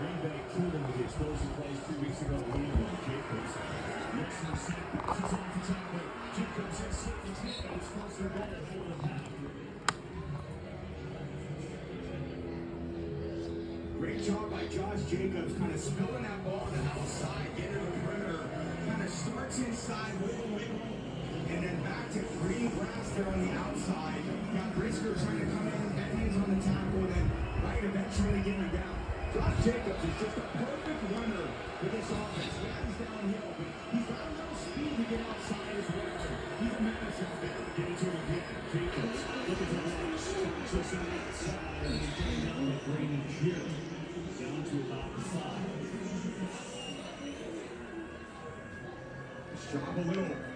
Green Bay cooling with the explosive plays 2 weeks ago. Waldon, Jacobs. Looks for the snap, bounces off the tackle. Jacobs has slipped his hand on his first ball over the path. Great job by Josh Jacobs, kind of spilling that ball on the outside, getting to the perimeter. Kind of starts inside, wiggle, and then back to green grass there on the outside. Got Brisker trying to come in, Edmonds on the tackle, and then Wright eventually getting him down. Josh Jacobs is just a perfect runner for this offense. Yeah, he's downhill, but he's got a little speed to get outside as well. He's a menace out there. Get it to him again. Jacobs looking for Wallace. Just on the outside. And he's getting down with Brady Shear. Down to about the 5. Let's drop a little.